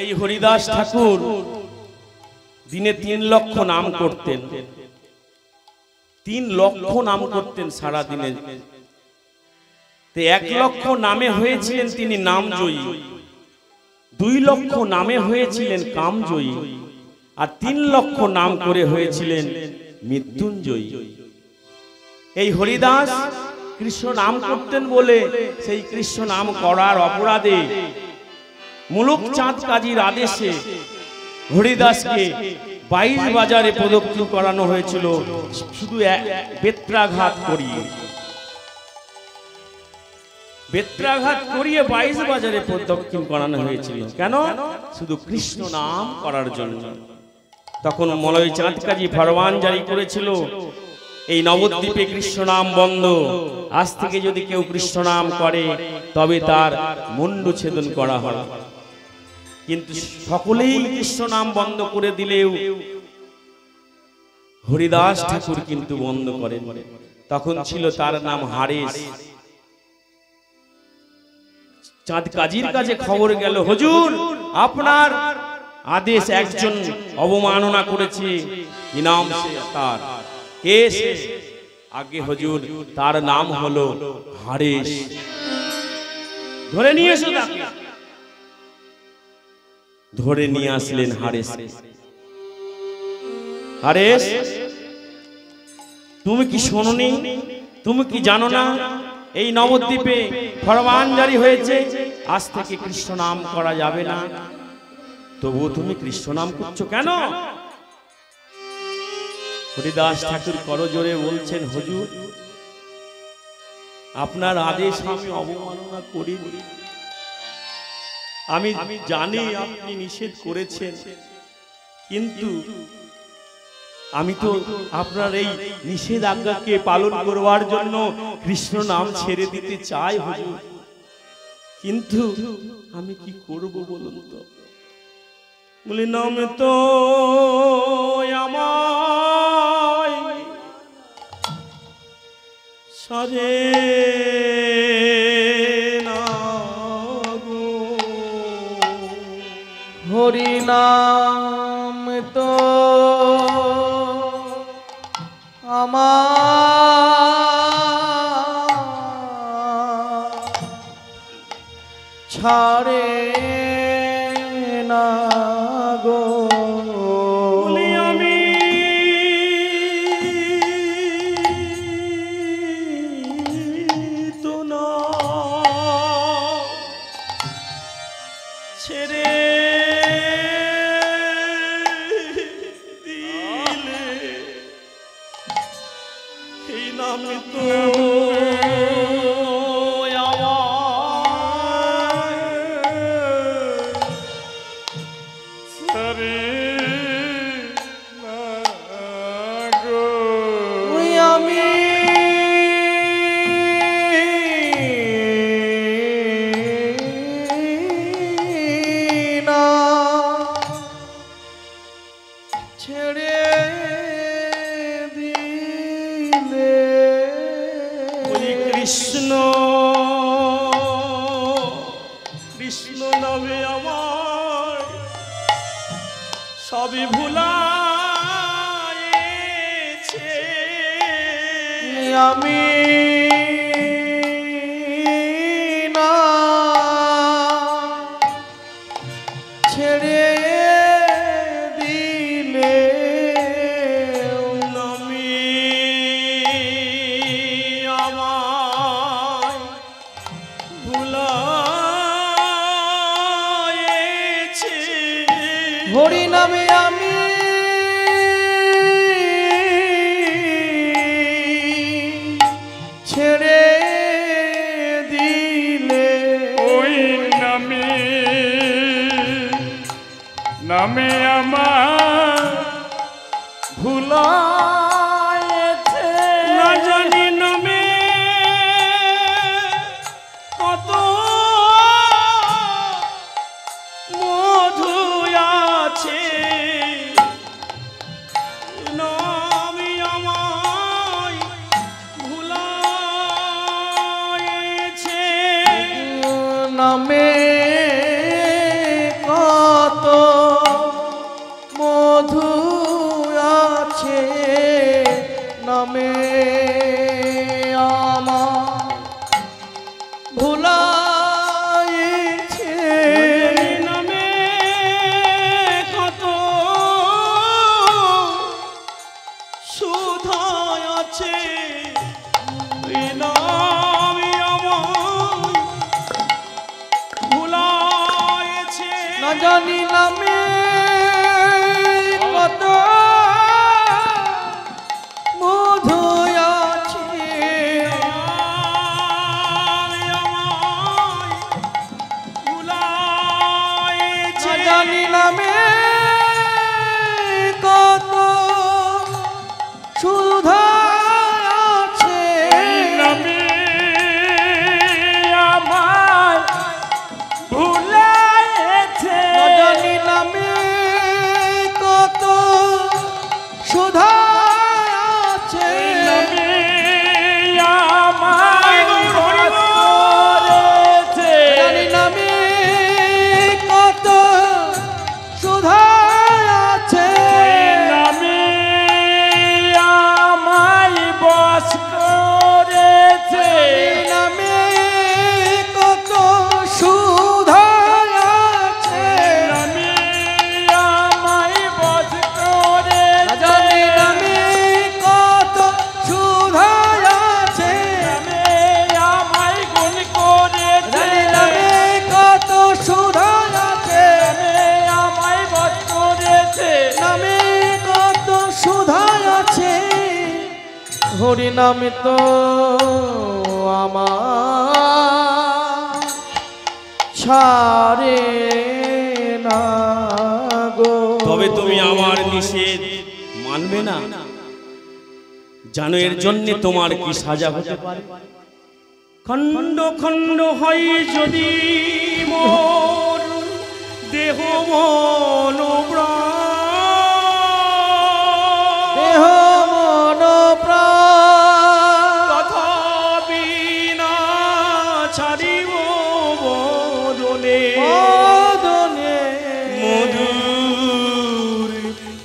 এই হরিদাস ঠাকুর দিনে 3 লক্ষ নাম করতেন। 3 লক্ষ নাম করতেন সারা দিনে। 1 লক্ষ নামে হয়েছিলেন তিনি নামজয়ী, 2 লক্ষ নামে হয়েছিলেন কামজয়ী, আর 3 লক্ষ নাম করে হয়েছিলেন মৃত্যুঞ্জয়ী। এই হরিদাস কৃষ্ণ নাম করতেন বলে সেই কৃষ্ণ নাম করার অপরাধে মুলুক চাঁদ কাজীর আদেশে হরিদাসকে 22 বাজারে প্রদক্ষিণ করানো হয়েছিল, শুধু বেত্রাঘাত করিয়ে। বেত্রাঘাত করিয়ে 22 বাজারে প্রদক্ষিণ করানো হয়েছিল। কেন? শুধু কৃষ্ণ নাম করার জন্য। তখন মলয় চাঁদ কাজী ফরমান জারি করেছিল, এই নবদ্বীপে কৃষ্ণ নাম বন্ধ, আজ থেকে যদি কেউ কৃষ্ণ নাম করে তবে তার মুন্ডু ছেদন করা হয়। কিন্তু সকলেই কৃষ্ণ নাম বন্ধ করে দিলেও হরিদাস ঠাকুর কিন্তু বন্ধ করেন। তখন ছিল তার নাম হারেশ। চাঁদ কাজীর কাছে খবর গেল, হুজুর আপনার আদেশ একজন অবমাননা করেছে, কি নাম তার? কে সে? আগে হুজুর তার নাম হলো হারেশ, ধরে নিয়ে এসো তাকে। ধরে নিয়ে আসলেন হারেশ। হারেশ, তুমি কি শোনোনি? তুমি কি জানো না এই নবদ্বীপে ফরমান জারি হয়েছে, আজ থেকে কৃষ্ণ নাম করা যাবে না? তবু তুমি কৃষ্ণ নাম করছো কেন? হরিদাস ঠাকুর করজোরে বলছেন, হুজুর আপনার আদেশ আমি অবমাননা করিনি। আমি জানি আপনি নিষেধ করেছেন, কিন্তু আমি তো আপনার এই নিষেধাজ্ঞাকে পালন করবার জন্য কৃষ্ণ নাম ছেড়ে দিতে চাই হুজুর, কিন্তু আমি কি করব বলুন তো? বলি, নাম তো আমায় সারে না গো, হরি নাম তো আমার ছাড়ে না গো। বলি, আমি তো না ছেড়ে দিলে এই নাম তো কৃষ্ণ কৃষ্ণ নামে আমার সবই ভুলাইছে। আমি না ছেড়ে দিলে নামি আমার ভুলাইছে। হরি নামে আমি ছেড়ে দিলে ওই নামে আমার ভুলায়েছে। না জানি নামে কত মধু আছে, নামি আমায় ভুলাইছে। নামে কত জানি নামে কত মধু আছে, না জানি নামে কত সুধা আছে, নামে আমার ভুলাইছে, না জানি নামে কত সুধা আছে, নামে আমার করেছে, জানি নামে কত সুধা আছে, নামে আমায় বশ করেছে, নামে কত সুধা আছে, নামে আমায় বশ করেছে, জানি নামে কত সুধা আছে, নামে আমায় গুণ করেছে, জানি নামে কত সুধা আছে, নামে আমায় বশ করেছে, নামে কত সুধা আছে, হরি নামে তো আমার ছাড়ে না গো। তবে তুমি আমার নিষেধ মানবে না? জানো এর জন্য তোমার কি সাজা হতে পারে? খণ্ড খণ্ড হয় যদি মোর দেহ মন প্রাণ, দেহ মন প্রাণ তথাপি না ছাড়িব বদনে মদনে মধুর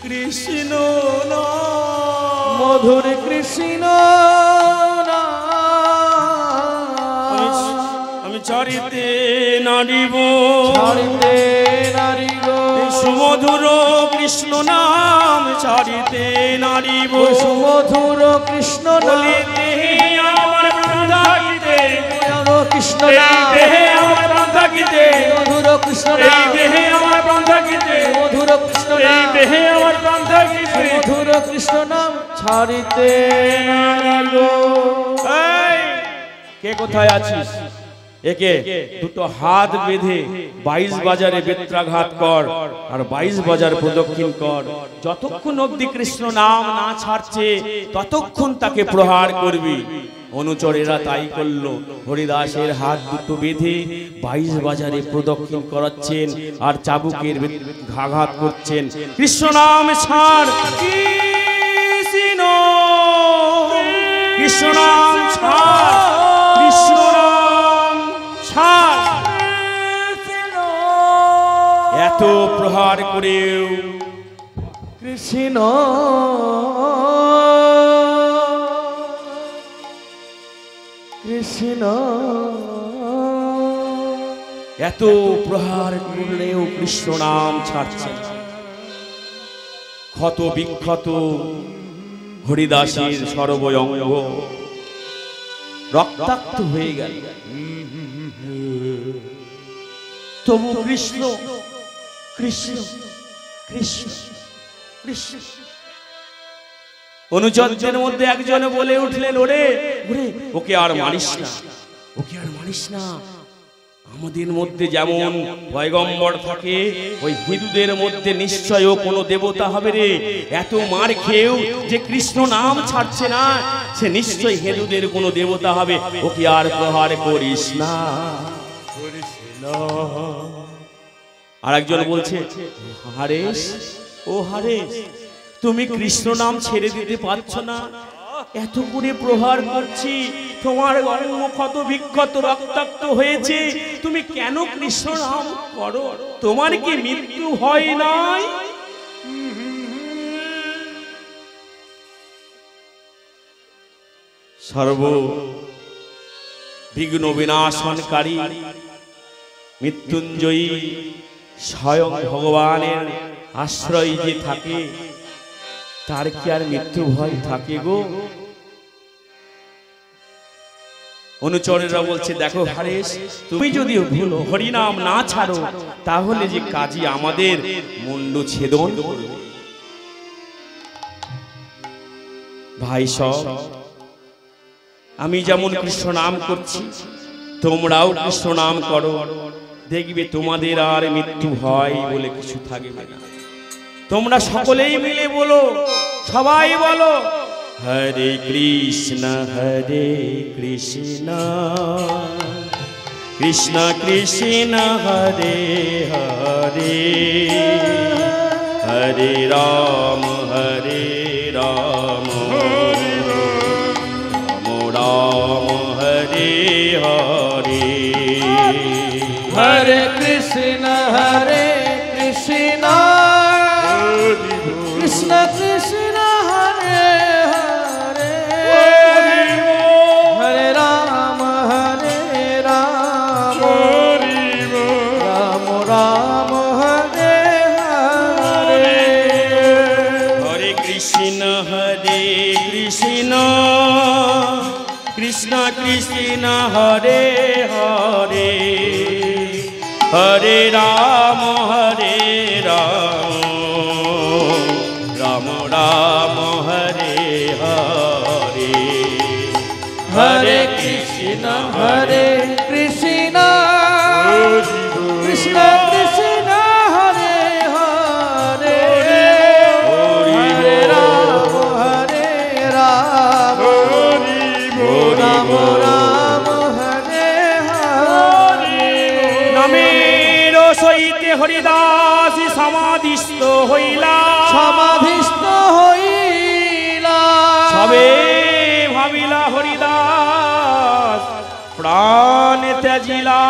কৃষ্ণ নাম। মধুর কৃষ্ণ আমি ছাড়িতে নারিব ছাড়িতে নারী গো, সুমধুর কৃষ্ণ নাম ছাড়িতে নারিব। সুমধুর কৃষ্ণ বলি নাম, দেহে আমার প্রাণ থাকিতে, কৃষ্ণ এই নাম, দেহে আমার প্রাণ থাকিতে, মধুর কৃষ্ণ এই নাম, দেহে আমার প্রাণ থাকিতে, মধুর কৃষ্ণ এই নাম, দেহে আমার প্রাণ থাকিতে। মধুর কৃষ্ণ নাম ছাড়িতে নারী গো। এই, কে কোথায় আছিস? একে দুটো হাত বেঁধে 22 বাজারে বেত্রাঘাত কর আর 22 বাজার প্রদক্ষিণ কর। যতক্ষণ অবধি কৃষ্ণ নাম না ছাড়ছে ততক্ষণ তাকে প্রহার করবি। অনুচরেরা তাই করলো, হরিদাসের হাত দুটো বেঁধে 22 বাজারে প্রদক্ষিণ করাচ্ছেন আর চাবুকের আঘাত করছেন। কৃষ্ণ নাম ছাড়, কৃষ্ণ কৃষ্ণ নাম ছাড়, কৃষ্ণ নাম ছাড়। এত প্রহার করেও কৃষ্ণ কৃষ্ণ এত প্রহার করলেও কৃষ্ণ নাম ছাড়ছে না। ক্ষত বিক্ষত হরিদাসের সর্বঙ্গ রক্তাক্ত হয়ে গেল। তবু কৃষ্ণ কৃষ্ণ কৃষ্ণ কৃষ্ণ। অনুচরদের মধ্যে একজনে বলে উঠলেন, ওরে ওরে ওকে আর মারিস না, ওকে আর মারিস না। আমাদের মধ্যে যেমন পয়গম্বর থাকে, ওই হিন্দুদের মধ্যে নিশ্চয়ও কোনো দেবতা হবে রে। এত মার খেয়েও যে কৃষ্ণ নাম ছাড়ছে না, সে নিশ্চয়ই হিন্দুদের কোনো দেবতা হবে। ওকে আর প্রহার করিস না। আর একজন বলছে, হারেশ ও হারেশ, তুমি কৃষ্ণ নাম ছেড়ে দিতে পারছো না? এত করে প্রহার করছি, তোমার অঙ্গ ক্ষত বিক্ষত রক্তাক্ত হয়েছে, তুমি কেন কৃষ্ণ নাম করো? তোমার কি মৃত্যু হয় নাই? সর্ব বিঘ্ন বিনাশনকারী মৃত্যুঞ্জয়ী স্বয়ং ভগবানের আশ্রয় যে থাকে, তার কি আর মৃত্যু ভয় থাকে গো? অনুচরেরা বলছে, দেখো হারেস, তুমি যদি ভুলো হরিনাম না ছাড়ো তাহলে যে কাজী আমাদের মুন্ডু ছেদন করবে। ভাই সব, আমি যেমন কৃষ্ণ নাম করছি তোমরাও কৃষ্ণ নাম করো, দেখবে তোমাদের আর মৃত্যু হয় বলে কিছু থাকবে না। তোমরা সকলেই মিলে বলো, সবাই বলো, হরে কৃষ্ণ কৃষ্ণ কৃষ্ণ হরে হরে, হরে রাম রাম রাম হরে হরে, হরে কৃষ্ণ কৃষ্ণ কৃষ্ণ হরে হরে, হরে রাম রাম রাম হরে হরে, হরে কৃষ্ণ কৃষ্ণ কৃষ্ণ হরে হরে, হরে রাম রাম রাম হরে হরে, হরে কৃষ্ণ কৃষ্ণ কৃষ্ণ কৃষ্ণ হরে হরে, হরে রাম রাম রাম হরে হরে, নামের সহিতে হরিদাস সমাধিস্থ হইলা, সবে ভাবিলা হরিদাস প্রাণ ত্যাজিলা,